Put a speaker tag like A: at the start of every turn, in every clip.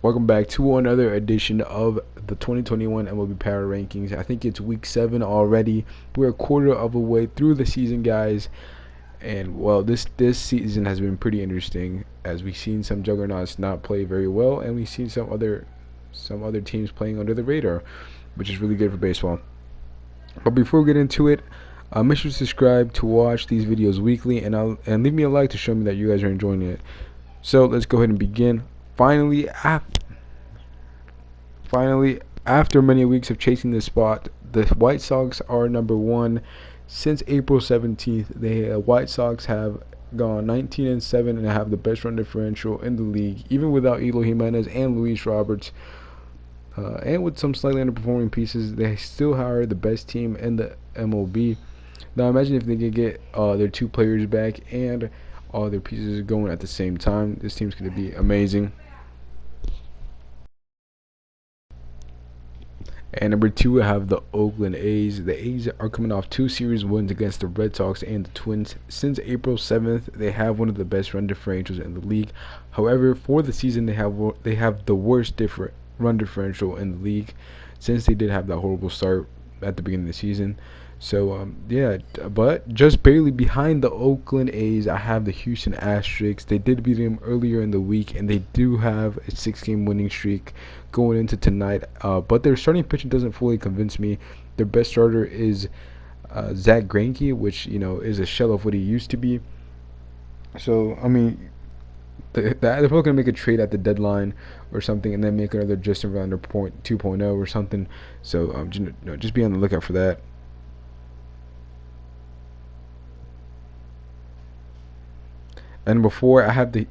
A: Welcome back to another edition of the 2021 MLB Power Rankings. I think it's week 7 already. We're a quarter of a way through the season, guys. And well, this season has been pretty interesting as we've seen some juggernauts not play very well, and we've seen some other teams playing under the radar, which is really good for baseball. But before we get into it, make sure to subscribe to watch these videos weekly, and leave me a like to show me that you guys are enjoying it. So let's go ahead and begin. Finally, after many weeks of chasing this spot, the White Sox are number 1 since April 17th. The White Sox have gone 19-7 and have the best run differential in the league, even without Eloy Jimenez and Luis Roberts. And with some slightly underperforming pieces, they still are the best team in the MLB. Now imagine if they could get their 2 players back and all their pieces going at the same time. This team's going to be amazing. And number 2, I have the Oakland A's. The A's are coming off 2 series wins against the Red Sox and the Twins. Since April 7th, they have one of the best run differentials in the league. However, for the season, they have the worst run differential in the league, since they did have that horrible start at the beginning of the season. So but just barely behind the Oakland A's, I have the Houston Astros. They did beat them earlier in the week, and they do have a 6-game winning streak going into tonight. But their starting pitching doesn't fully convince me. Their best starter is Zach Greinke, which is a shell of what he used to be. So I mean, they're probably gonna make a trade at the deadline or something, and then make another Justin Verlander 2.0 or something. So just be on the lookout for that. And before, I have the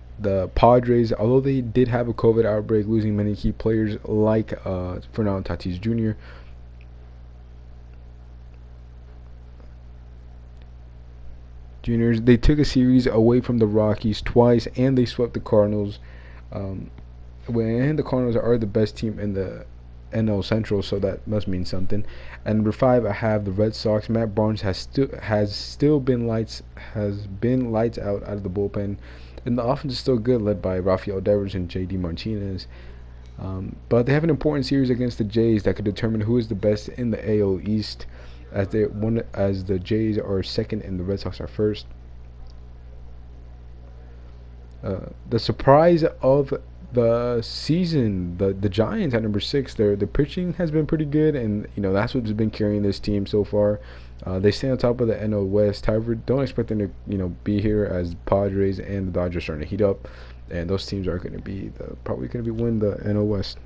A: Padres. Although they did have a COVID outbreak, losing many key players like Fernando Tatis Jr. They took a series away from the Rockies twice, and they swept the Cardinals. When the Cardinals are the best team in the NL Central, so that must mean something. And number 5, I have the Red Sox. Matt Barnes has been lights out of the bullpen, and the offense is still good, led by Rafael Devers and JD Martinez. But they have an important series against the Jays that could determine who is the best in the AL East, as the Jays are second and the Red Sox are first. The surprise of the season, the Giants at number 6. Their pitching has been pretty good, and that's what's been carrying this team so far. They stay on top of the NL West. However, don't expect them to be here, as Padres and the Dodgers are starting to heat up, and those teams are going to be probably going to win the NL West.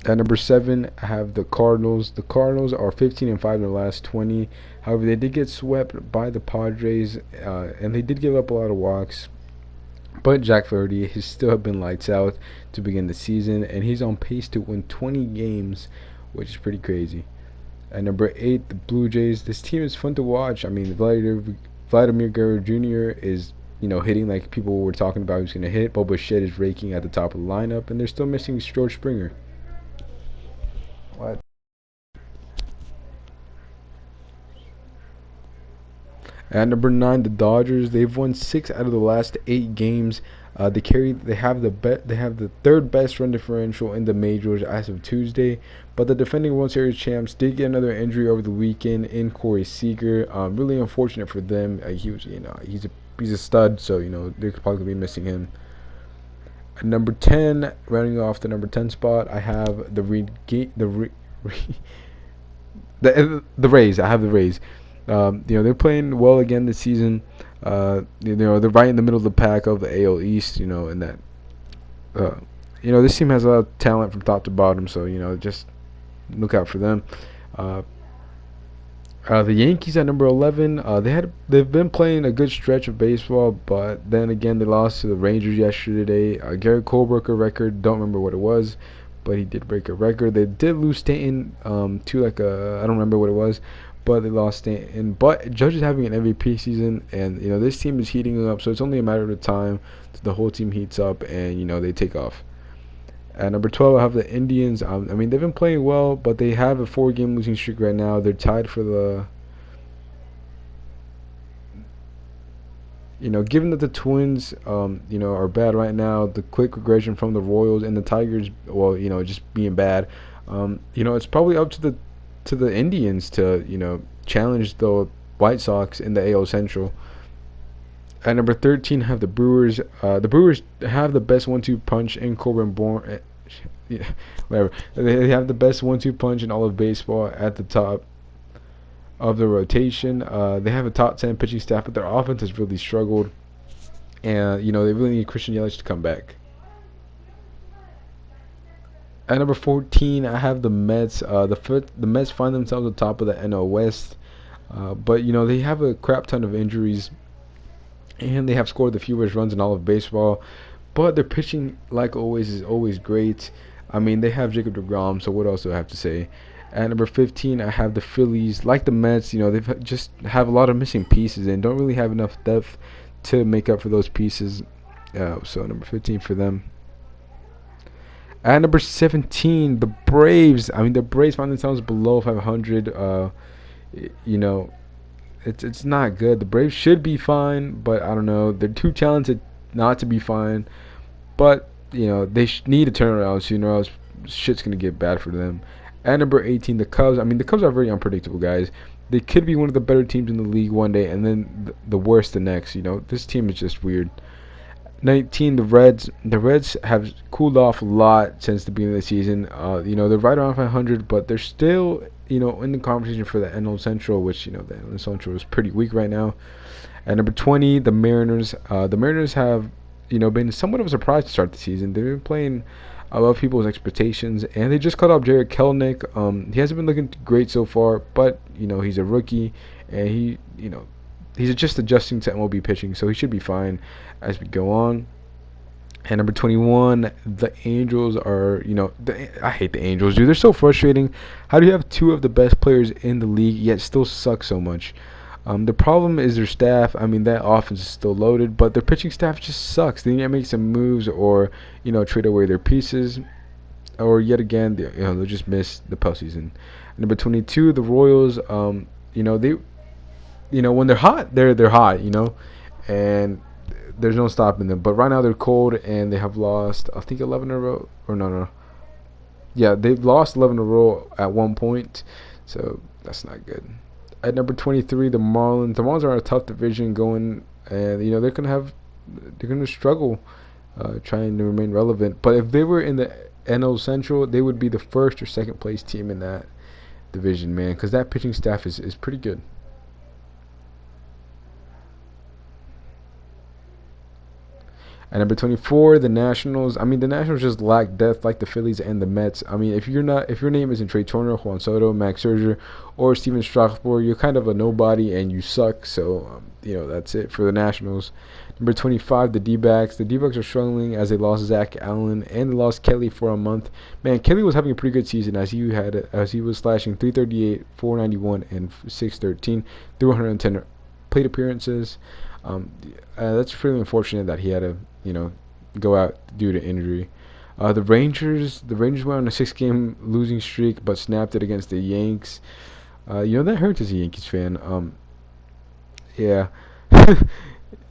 A: At number 7, I have the Cardinals. The Cardinals are 15-5 in the last 20. However, they did get swept by the Padres, and they did give up a lot of walks. But Jack Flaherty has still been lights out to begin the season, and he's on pace to win 20 games, which is pretty crazy. At number 8, the Blue Jays. This team is fun to watch. I mean, Vladimir Guerrero Jr. is hitting like people were talking about he was going to hit. Bo Bichette is raking at the top of the lineup, and they're still missing George Springer. What? At number 9, the Dodgers. They've won 6 out of the last 8 games. They have the third best run differential in the majors as of Tuesday. But the defending World Series champs did get another injury over the weekend in Corey Seager. Really unfortunate for them. He's a stud, so they're probably gonna be missing him. At number 10, rounding off the number 10 spot, I have the Rays. I have the Rays. They're playing well again this season. They're right in the middle of the pack of the AL East. And that, this team has a lot of talent from top to bottom. So just look out for them. The Yankees at number 11. They've been playing a good stretch of baseball, but then again they lost to the Rangers yesterday. Garrett Cole broke a record. Don't remember what it was, but he did break a record. They did lose Stanton to I don't remember what it was. But they lost Stanton. But Judge is having an MVP season, and this team is heating up. So it's only a matter of time till the whole team heats up and they take off. At number 12, I have the Indians. They've been playing well, but they have a 4-game losing streak right now. They're tied for the Given that the Twins, are bad right now, the quick regression from the Royals and the Tigers, well, just being bad, it's probably up to the Indians to, challenge the White Sox in the AL Central. At number 13, have the Brewers. The Brewers have the best one-two punch in Corbin Bourne. Yeah, whatever. They have the best one-two punch in all of baseball at the top of the rotation. They have a top 10 pitching staff, but their offense has really struggled. And, they really need Christian Yelich to come back. At number 14, I have the Mets. The Mets find themselves at the top of the NL West. But, they have a crap ton of injuries. And they have scored the fewest runs in all of baseball. But their pitching, like always, is always great. I mean, they have Jacob deGrom, so what else do I have to say? At number 15, I have the Phillies. Like the Mets, they just have a lot of missing pieces and don't really have enough depth to make up for those pieces. So number 15 for them. At number 17, the Braves. I mean, the Braves find themselves below 500. It's not good. The Braves should be fine, but I don't know. They're too talented not to be fine. But they need to turn around sooner, or else shit's gonna get bad for them. At number 18, the Cubs. I mean, the Cubs are very unpredictable, guys. They could be one of the better teams in the league one day, and then the worst the next. This team is just weird. 19, the Reds. The Reds have cooled off a lot since the beginning of the season. They're right around 500, but they're still, in the conversation for the NL Central, which, the NL Central is pretty weak right now. At number 20, the Mariners. The Mariners have, been somewhat of a surprise to start the season. They've been playing above people's expectations, and they just cut off Jarred Kelenic. He hasn't been looking great so far, but, he's a rookie, and he's just adjusting to MLB pitching, so he should be fine as we go on. And number 21, the Angels are, I hate the Angels, dude. They're so frustrating. How do you have two of the best players in the league yet still suck so much? The problem is their staff. I mean, that offense is still loaded, but their pitching staff just sucks. They need to make some moves or, trade away their pieces. Or yet again, they'll just miss the postseason. Number 22, the Royals. When they're hot, they're hot, and there's no stopping them. But right now they're cold, and they have lost, I think, 11 in a row. Or no. Yeah, they've lost 11 in a row at one point, so that's not good. At number 23, the Marlins. The Marlins are in a tough division going, and they're gonna struggle trying to remain relevant. But if they were in the NL Central, they would be the first or second place team in that division, man, because that pitching staff is pretty good. At number 24, the Nationals. I mean, the Nationals just lack depth like the Phillies and the Mets. I mean, if your name isn't Trey Turner, Juan Soto, Max Scherzer, or Steven Strasburg, you're kind of a nobody and you suck. So, that's it for the Nationals. Number 25, the D-backs. The D-backs are struggling as they lost Zach Allen and they lost Kelly for a month. Man, Kelly was having a pretty good season as he was slashing 338, 491, and 613 through 110 plate appearances. That's really unfortunate that he had to, go out due to injury. The Rangers went on a 6-game losing streak, but snapped it against the Yanks. That hurts as a Yankees fan. Yeah,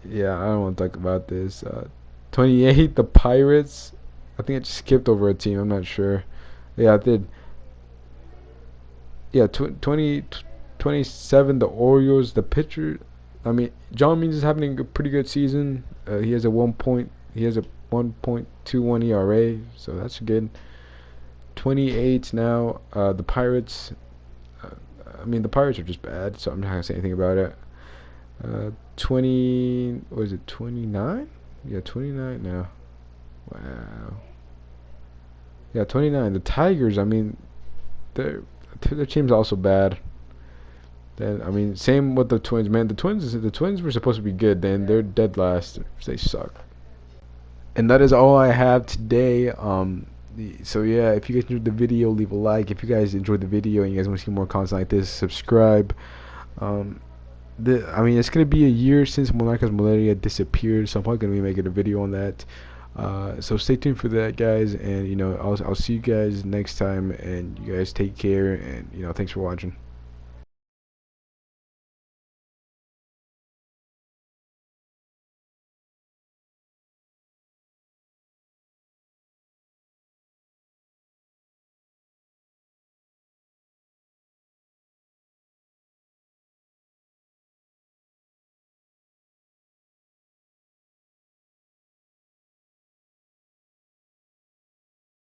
A: yeah. I don't want to talk about this. 28, the Pirates. I think I just skipped over a team. I'm not sure. Yeah, I did. Yeah, 27, the Orioles. The pitcher. I mean, John Means is having a pretty good season. He has a 1.21 ERA, so that's good. 28 now. The Pirates. The Pirates are just bad, so I'm not gonna say anything about it. 20. What is it? 29? Yeah, 29 now. Wow. Yeah, 29. The Tigers. I mean, their team's also bad. Then same with the Twins, man. The Twins were supposed to be good. Then they're dead last. They suck. And that is all I have today. So yeah, if you guys enjoyed the video, leave a like. If you guys enjoyed the video and you guys want to see more content like this, subscribe. It's gonna be a year since Monarchas Malaria disappeared, so I'm probably gonna be making a video on that. So stay tuned for that, guys. And I'll see you guys next time. And you guys take care. And thanks for watching.